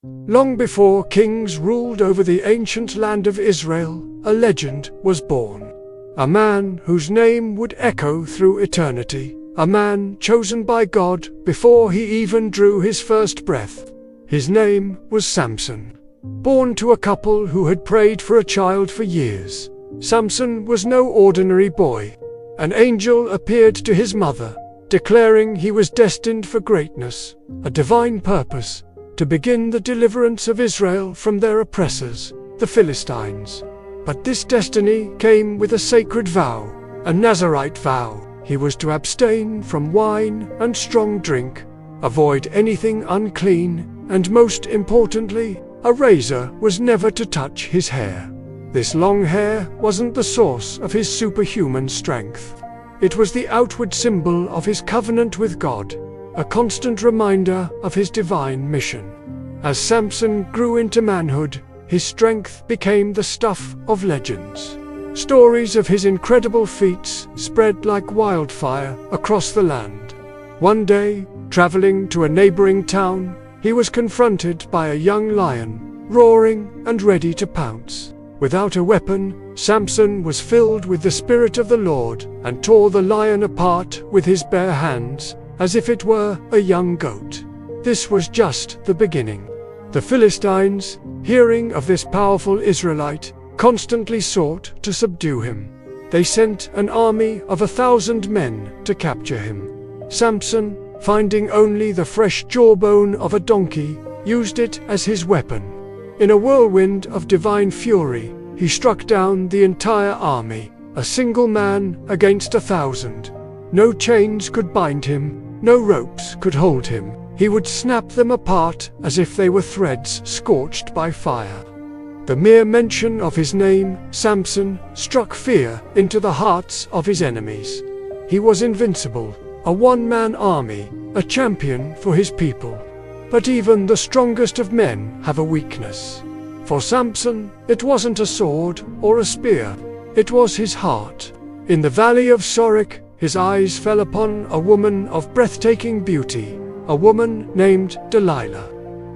Long before kings ruled over the ancient land of Israel, a legend was born. A man whose name would echo through eternity. A man chosen by God before he even drew his first breath. His name was Samson. Born to a couple who had prayed for a child for years, Samson was no ordinary boy. An angel appeared to his mother, declaring he was destined for greatness, a divine purpose, to begin the deliverance of Israel from their oppressors, the Philistines. But this destiny came with a sacred vow, a Nazirite vow. He was to abstain from wine and strong drink, avoid anything unclean, and most importantly, a razor was never to touch his hair. This long hair wasn't the source of his superhuman strength. It was the outward symbol of his covenant with God, a constant reminder of his divine mission. As Samson grew into manhood, his strength became the stuff of legends. Stories of his incredible feats spread like wildfire across the land. One day, traveling to a neighboring town, he was confronted by a young lion, roaring and ready to pounce. Without a weapon, Samson was filled with the Spirit of the Lord and tore the lion apart with his bare hands, as if it were a young goat. This was just the beginning. The Philistines, hearing of this powerful Israelite, constantly sought to subdue him. They sent an army of 1,000 men to capture him. Samson, finding only the fresh jawbone of a donkey, used it as his weapon. In a whirlwind of divine fury, he struck down the entire army, a single man against 1,000. No chains could bind him, no ropes could hold him. He would snap them apart as if they were threads scorched by fire. The mere mention of his name, Samson, struck fear into the hearts of his enemies. He was invincible, a one-man army, a champion for his people. But even the strongest of men have a weakness. For Samson, it wasn't a sword or a spear, it was his heart. In the valley of Sorek, his eyes fell upon a woman of breathtaking beauty, a woman named Delilah.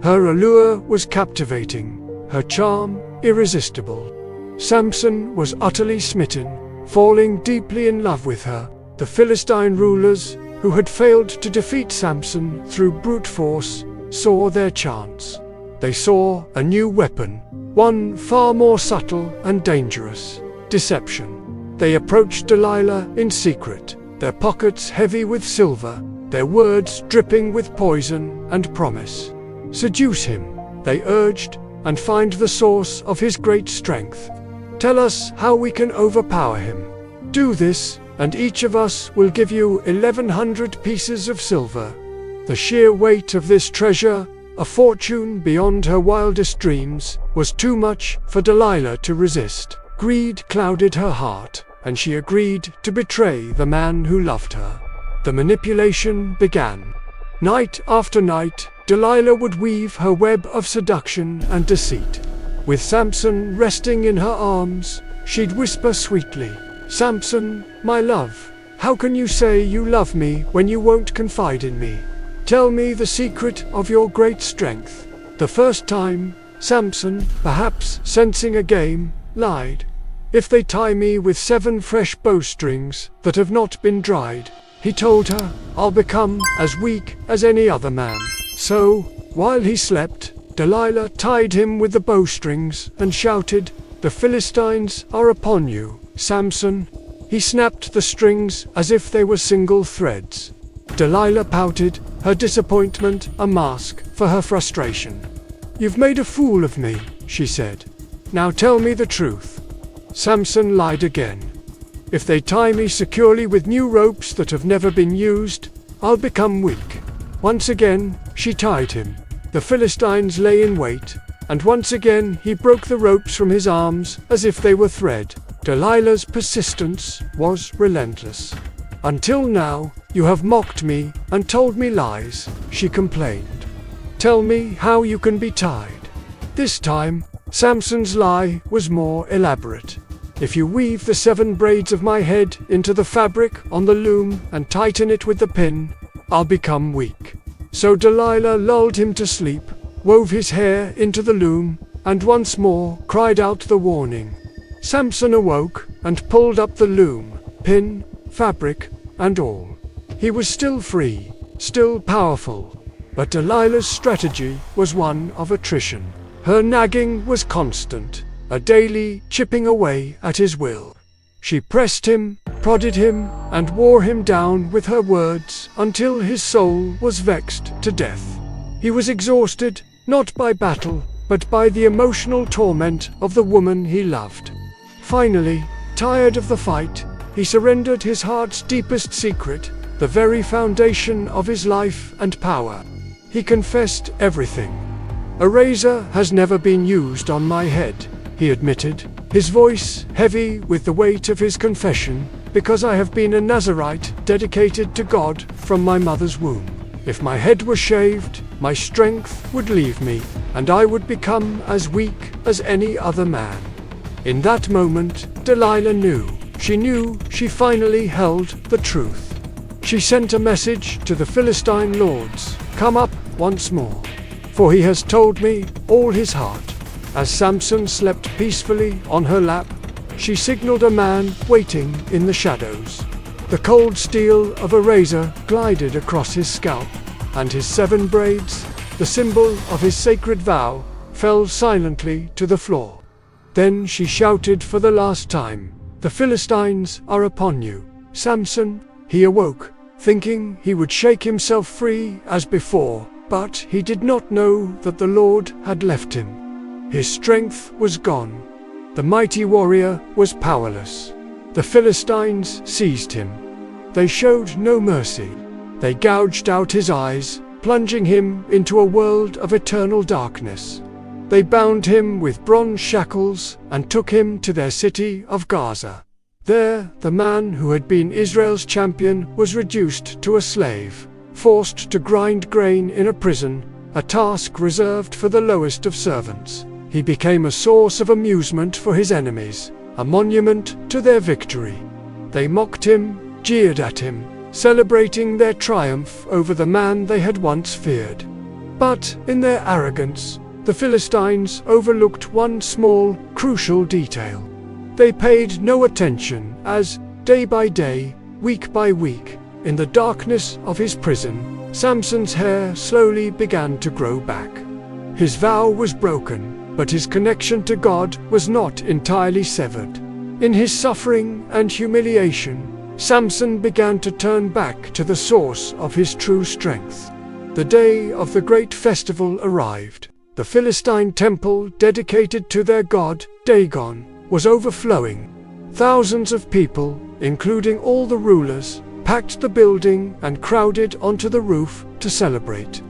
Her allure was captivating, her charm irresistible. Samson was utterly smitten, falling deeply in love with her. The Philistine rulers, who had failed to defeat Samson through brute force, saw their chance. They saw a new weapon, one far more subtle and dangerous: deception. They approached Delilah in secret, their pockets heavy with silver, their words dripping with poison and promise. Seduce him, they urged, and find the source of his great strength. Tell us how we can overpower him. Do this, and each of us will give you 1,100 pieces of silver. The sheer weight of this treasure, a fortune beyond her wildest dreams, was too much for Delilah to resist. Greed clouded her heart, and she agreed to betray the man who loved her. The manipulation began. Night after night, Delilah would weave her web of seduction and deceit. With Samson resting in her arms, she'd whisper sweetly, "Samson, my love, how can you say you love me when you won't confide in me? Tell me the secret of your great strength." The first time, Samson, perhaps sensing a game, lied. "If they tie me with 7 fresh bowstrings that have not been dried," he told her, "I'll become as weak as any other man." So, while he slept, Delilah tied him with the bowstrings and shouted, "The Philistines are upon you, Samson." He snapped the strings as if they were single threads. Delilah pouted, her disappointment a mask for her frustration. "You've made a fool of me," she said. "Now tell me the truth." Samson lied again. "If they tie me securely with new ropes that have never been used, I'll become weak." Once again, she tied him. The Philistines lay in wait, and once again he broke the ropes from his arms as if they were thread. Delilah's persistence was relentless. "Until now, you have mocked me and told me lies," she complained. "Tell me how you can be tied." This time, Samson's lie was more elaborate. "If you weave the 7 braids of my head into the fabric on the loom and tighten it with the pin, I'll become weak." So Delilah lulled him to sleep, wove his hair into the loom, and once more cried out the warning. Samson awoke and pulled up the loom, pin, fabric, and all. He was still free, still powerful, but Delilah's strategy was one of attrition. Her nagging was constant, a daily chipping away at his will. She pressed him, prodded him, and wore him down with her words until his soul was vexed to death. He was exhausted, not by battle, but by the emotional torment of the woman he loved. Finally, tired of the fight, he surrendered his heart's deepest secret, the very foundation of his life and power. He confessed everything. "A razor has never been used on my head," he admitted, his voice heavy with the weight of his confession, "because I have been a Nazirite dedicated to God from my mother's womb. If my head were shaved, my strength would leave me, and I would become as weak as any other man." In that moment, Delilah knew. She knew she finally held the truth. She sent a message to the Philistine lords, "Come up once more, for he has told me all his heart." As Samson slept peacefully on her lap, she signaled a man waiting in the shadows. The cold steel of a razor glided across his scalp, and his 7 braids, the symbol of his sacred vow, fell silently to the floor. Then she shouted for the last time, "The Philistines are upon you, Samson." He awoke, thinking he would shake himself free as before, but he did not know that the Lord had left him. His strength was gone. The mighty warrior was powerless. The Philistines seized him. They showed no mercy. They gouged out his eyes, plunging him into a world of eternal darkness. They bound him with bronze shackles and took him to their city of Gaza. There, the man who had been Israel's champion was reduced to a slave, forced to grind grain in a prison, a task reserved for the lowest of servants. He became a source of amusement for his enemies, a monument to their victory. They mocked him, jeered at him, celebrating their triumph over the man they had once feared. But in their arrogance, the Philistines overlooked one small, crucial detail. They paid no attention as, day by day, week by week, in the darkness of his prison, Samson's hair slowly began to grow back. His vow was broken, but his connection to God was not entirely severed. In his suffering and humiliation, Samson began to turn back to the source of his true strength. The day of the great festival arrived. The Philistine temple dedicated to their god, Dagon, was overflowing. Thousands of people, including all the rulers, packed the building and crowded onto the roof to celebrate.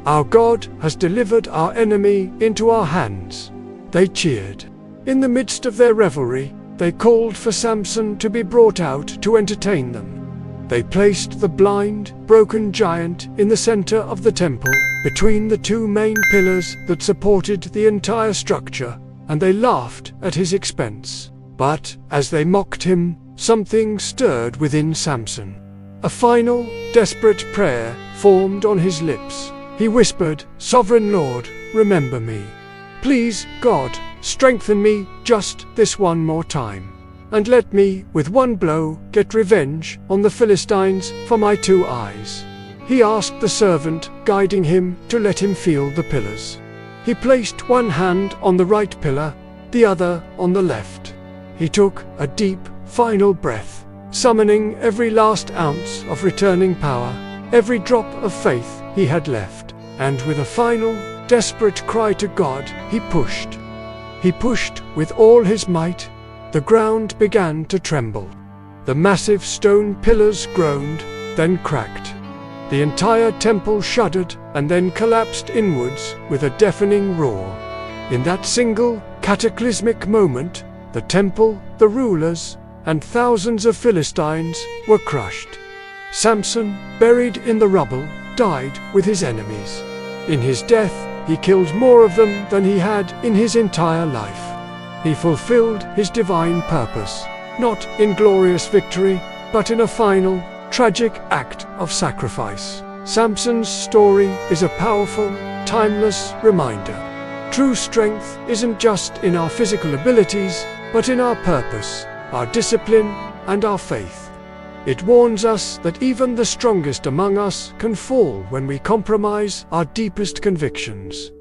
"Our God has delivered our enemy into our hands," they cheered. In the midst of their revelry, they called for Samson to be brought out to entertain them. They placed the blind, broken giant in the center of the temple, between the 2 main pillars that supported the entire structure, and they laughed at his expense. But, as they mocked him, something stirred within Samson. A final, desperate prayer formed on his lips. He whispered, "Sovereign Lord, remember me. Please, God, strengthen me just this one more time. And let me, with one blow, get revenge on the Philistines for my 2 eyes." He asked the servant guiding him to let him feel the pillars. He placed one hand on the right pillar, the other on the left. He took a deep, final breath, summoning every last ounce of returning power, every drop of faith he had left, and with a final, desperate cry to God, he pushed. He pushed with all his might. The ground began to tremble. The massive stone pillars groaned, then cracked. The entire temple shuddered and then collapsed inwards with a deafening roar. In that single, cataclysmic moment, the temple, the rulers, and thousands of Philistines were crushed. Samson, buried in the rubble, died with his enemies. In his death, he killed more of them than he had in his entire life. He fulfilled his divine purpose, not in glorious victory, but in a final, tragic act of sacrifice. Samson's story is a powerful, timeless reminder. True strength isn't just in our physical abilities, but in our purpose, our discipline, and our faith. It warns us that even the strongest among us can fall when we compromise our deepest convictions.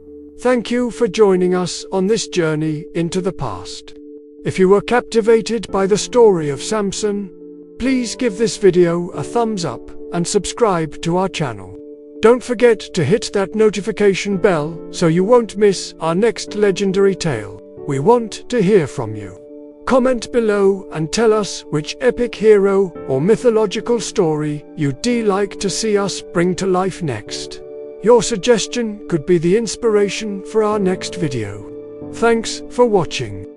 Thank you for joining us on this journey into the past. If you were captivated by the story of Samson, please give this video a thumbs up and subscribe to our channel. Don't forget to hit that notification bell so you won't miss our next legendary tale. We want to hear from you. Comment below and tell us which epic hero or mythological story you'd like to see us bring to life next. Your suggestion could be the inspiration for our next video. Thanks for watching.